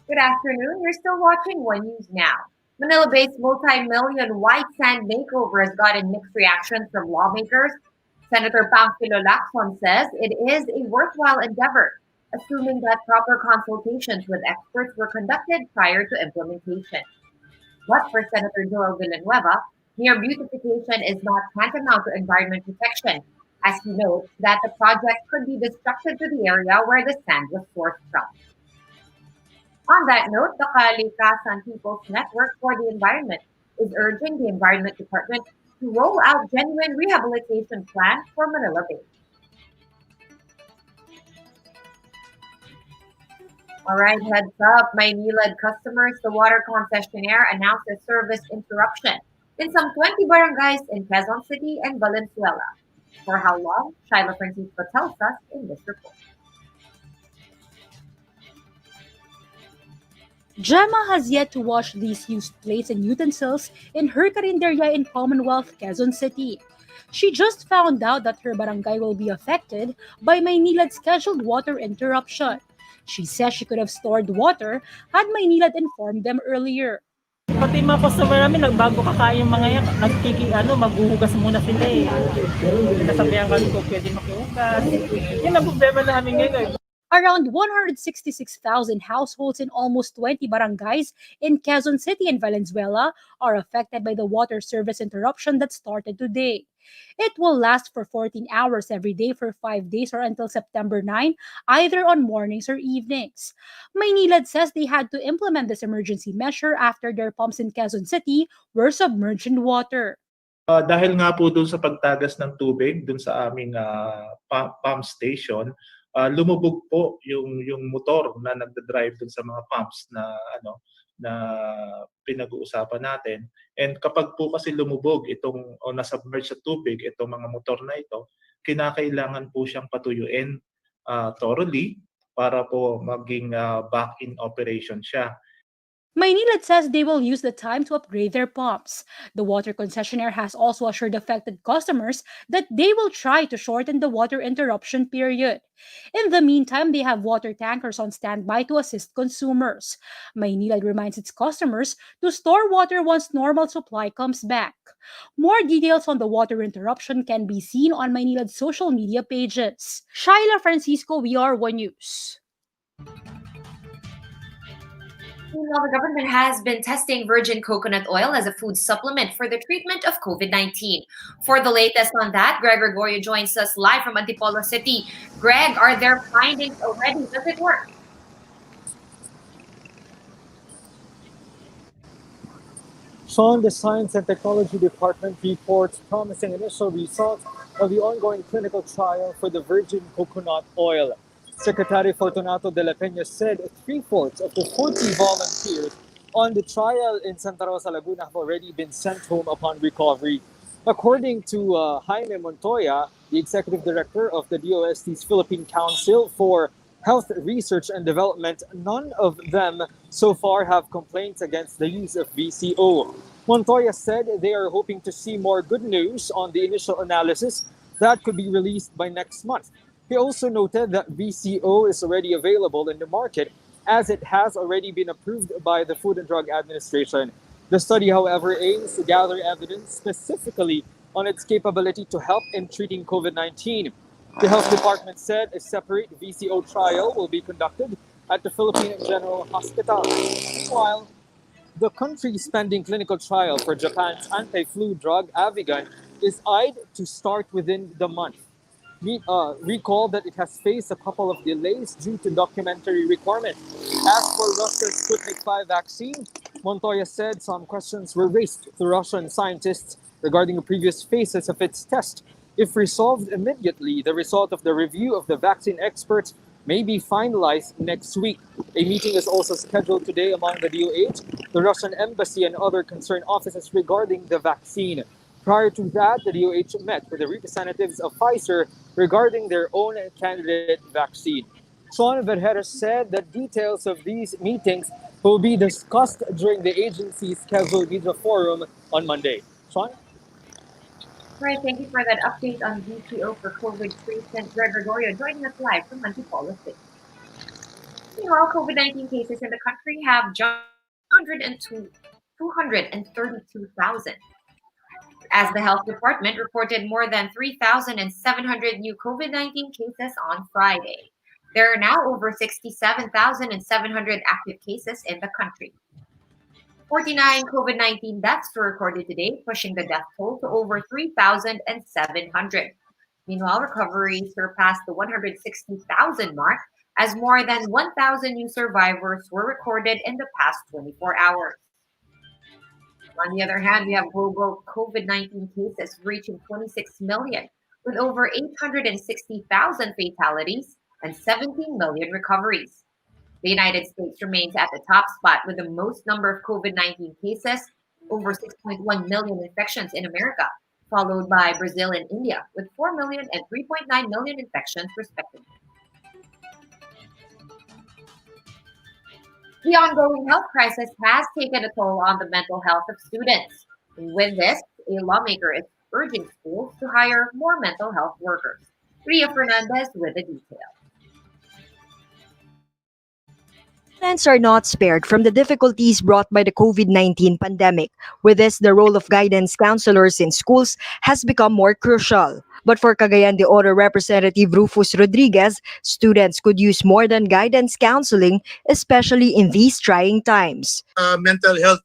Good afternoon. You're still watching One News Now. Manila Bay's multi-million white sand makeover has gotten mixed reactions from lawmakers. Senator Pangfilo Lacson says it is a worthwhile endeavor, assuming that proper consultations with experts were conducted prior to implementation. But for Senator Joel Villanueva, mere beautification is not tantamount to environment protection, as he notes that the project could be destructive to the area where the sand was sourced from. On that note, the Kalikasan People's Network for the Environment is urging the Environment Department to roll out genuine rehabilitation plan for Manila Bay. All right, heads up, Maynilad customers, the water concessionaire announced a service interruption in some 20 barangays in Quezon City and Valenzuela. For how long? Shaila Francisco tells us in this report. Gemma has yet to wash these used plates and utensils in her karinderya in Commonwealth, Quezon City. She just found out that her barangay will be affected by Maynilad's scheduled water interruption. She says she could have stored water had Maynilad informed them earlier. Pati mga customer namin, nagbago kakain yung mga yan, maghuhugas muna sila eh. Nasabihan kami ko pwede makihugas. Yun ang problema namin ngayon. Around 166,000 households in almost 20 barangays in Quezon City and Valenzuela are affected by the water service interruption that started today. It will last for 14 hours every day for 5 days or until September 9, either on mornings or evenings. Maynilad says they had to implement this emergency measure after their pumps in Quezon City were submerged in water. Dahil nga po doon sa pagtagas ng tubig doon sa aming pump station, lumubog po yung motor na nagda-drive dun sa mga pumps na pinag-uusapan natin. And kapag po kasi lumubog itong o nasubmerge sa tubig itong mga motor na ito, kinakailangan po siyang patuyuin thoroughly para po maging back in operation siya. Maynilad says they will use the time to upgrade their pumps. The water concessionaire has also assured affected customers that they will try to shorten the water interruption period. In the meantime, they have water tankers on standby to assist consumers. Maynilad reminds its customers to store water once normal supply comes back. More details on the water interruption can be seen on Maynilad's social media pages. Shaila Francisco, VR1 News. Meanwhile, the government has been testing virgin coconut oil as a food supplement for the treatment of COVID-19. For the latest on that, Greg Gregorio joins us live from Antipolo City. Greg, are there findings already? Does it work? Sean, the Science and Technology Department reports promising initial results of the ongoing clinical trial for the virgin coconut oil. Secretary Fortunato de la Peña said 3/4 of the 40 volunteers on the trial in Santa Rosa, Laguna have already been sent home upon recovery. According to Jaime Montoya, the executive director of the DOST's Philippine Council for Health Research and Development, none of them so far have complaints against the use of VCO. Montoya said they are hoping to see more good news on the initial analysis that could be released by next month. He also noted that VCO is already available in the market as it has already been approved by the Food and Drug Administration. The study, however, aims to gather evidence specifically on its capability to help in treating COVID-19. The health department said a separate VCO trial will be conducted at the Philippine General Hospital. Meanwhile, the country's pending clinical trial for Japan's anti-flu drug Avigan is eyed to start within the month. Recall that it has faced a couple of delays due to documentary requirements. As for Russia's Sputnik 5 vaccine, Montoya said some questions were raised to Russian scientists regarding the previous phases of its test. If resolved immediately, the result of the review of the vaccine experts may be finalized next week. A meeting is also scheduled today among the DOH, the Russian embassy, and other concerned offices regarding the vaccine. Prior to that, the DOH met with the representatives of Pfizer regarding their own candidate vaccine. Sean Vergera said that details of these meetings will be discussed during the agency's scheduled media forum on Monday. Sean? Right, thank you for that update on VCO for COVID treatment. Greg Gregorio joining us live from Antipolo City. Meanwhile, COVID-19 cases in the country have jumped 232,000. As the health department reported more than 3,700 new COVID-19 cases on Friday. There are now over 67,700 active cases in the country. 49 COVID-19 deaths were recorded today, pushing the death toll to over 3,700. Meanwhile, recoveries surpassed the 160,000 mark as more than 1,000 new survivors were recorded in the past 24 hours. On the other hand, we have global COVID-19 cases reaching 26 million, with over 860,000 fatalities and 17 million recoveries. The United States remains at the top spot with the most number of COVID-19 cases, over 6.1 million infections in America, followed by Brazil and India with 4 million and 3.9 million infections respectively. The ongoing health crisis has taken a toll on the mental health of students. With this, a lawmaker is urging schools to hire more mental health workers. Ria Fernandez with the details. Students are not spared from the difficulties brought by the COVID-19 pandemic. With this, the role of guidance counselors in schools has become more crucial. But for Cagayan de Oro Representative Rufus Rodriguez, students could use more than guidance counseling, especially in these trying times. Mental health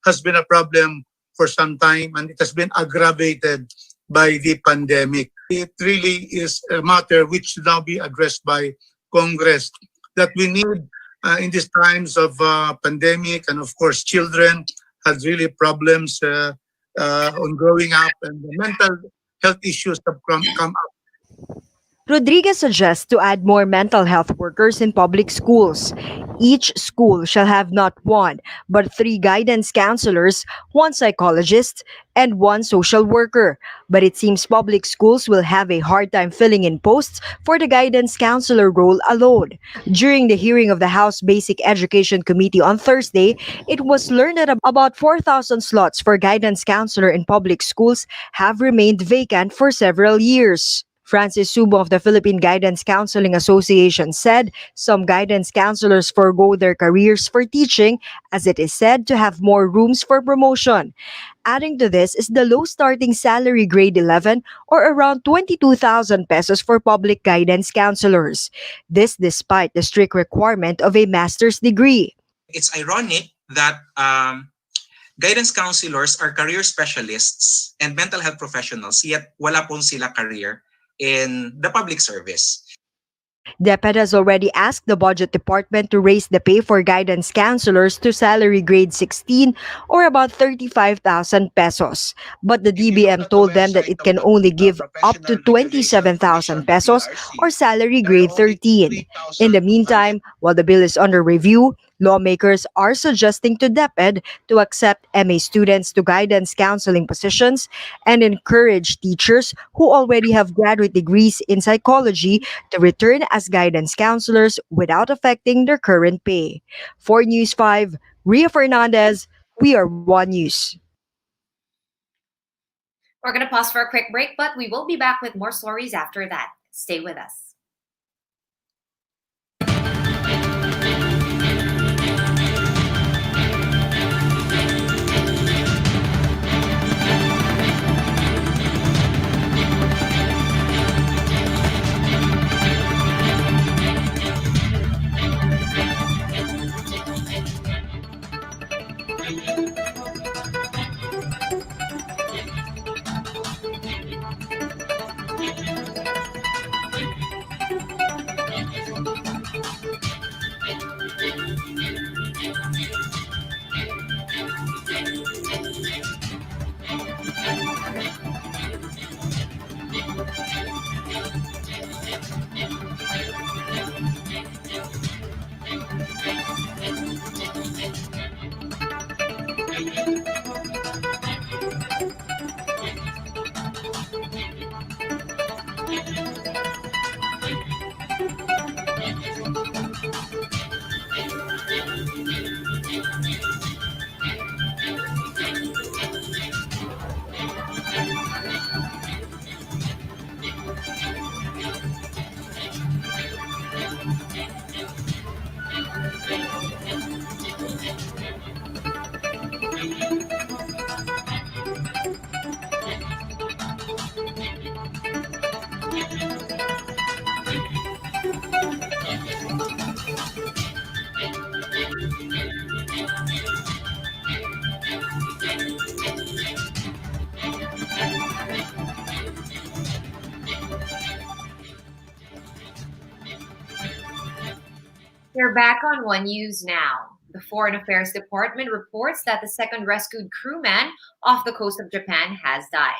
has been a problem for some time, and it has been aggravated by the pandemic. It really is a matter which should now be addressed by Congress, that we need in these times of pandemic, and of course children had really problems on growing up, and the mental health issues have come up. Rodriguez suggests to add more mental health workers in public schools. Each school shall have not one, but three guidance counselors, one psychologist, and one social worker. But it seems public schools will have a hard time filling in posts for the guidance counselor role alone. During the hearing of the House Basic Education Committee on Thursday, it was learned that about 4,000 slots for guidance counselor in public schools have remained vacant for several years. Francis Subo of the Philippine Guidance Counseling Association said some guidance counselors forego their careers for teaching as it is said to have more rooms for promotion. Adding to this is the low starting salary grade 11 or around 22,000 pesos for public guidance counselors. This despite the strict requirement of a master's degree. It's ironic that guidance counselors are career specialists and mental health professionals, yet wala pong sila career in the public service. DepEd has already asked the Budget Department to raise the pay for guidance counselors to salary grade 16 or about 35,000 pesos. But the DBM told them that it can only give up to 27,000 pesos or salary grade 13. In the meantime, while the bill is under review, lawmakers are suggesting to DepEd to accept MA students to guidance counseling positions and encourage teachers who already have graduate degrees in psychology to return as guidance counselors without affecting their current pay. For News 5, Ria Fernandez, we are One News. We're going to pause for a quick break, but we will be back with more stories after that. Stay with us. We're back on One News now. The Foreign Affairs Department reports that the second rescued crewman off the coast of Japan has died.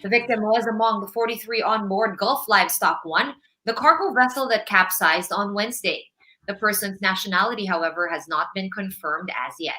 The victim was among the 43 on board Gulf Livestock One, the cargo vessel that capsized on Wednesday. The person's nationality, however, has not been confirmed as yet.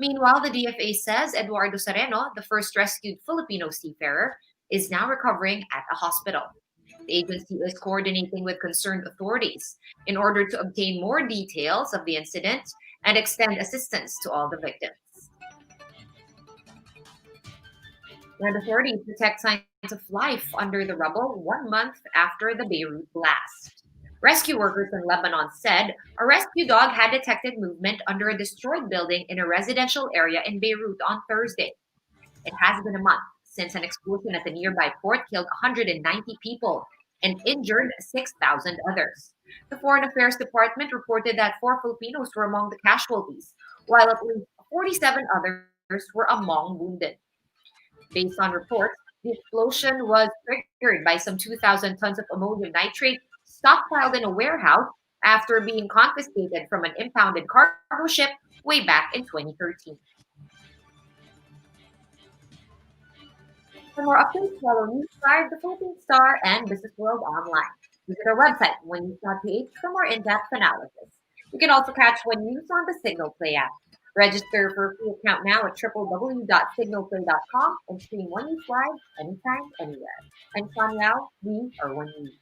Meanwhile, the DFA says Eduardo Sereno, the first rescued Filipino seafarer, is now recovering at a hospital. The agency is coordinating with concerned authorities in order to obtain more details of the incident and extend assistance to all the victims. And authorities detect signs of life under the rubble 1 month after the Beirut blast. Rescue workers in Lebanon said a rescue dog had detected movement under a destroyed building in a residential area in Beirut on Thursday. It has been a month since an explosion at the nearby port killed 190 people and injured 6,000 others. The Foreign Affairs Department reported that 4 Filipinos were among the casualties, while at least 47 others were among wounded. Based on reports, the explosion was triggered by some 2,000 tons of ammonium nitrate stockpiled in a warehouse after being confiscated from an impounded cargo ship way back in 2013. For more updates, follow News 5, The Philippine Star, and Business World online. Visit our website, onenews.ph, for more in-depth analysis. You can also catch One News on the Signal Play app. Register for a free account now at www.signalplay.com and stream One News live anytime, anywhere. I'm Sean Lau. We are One News.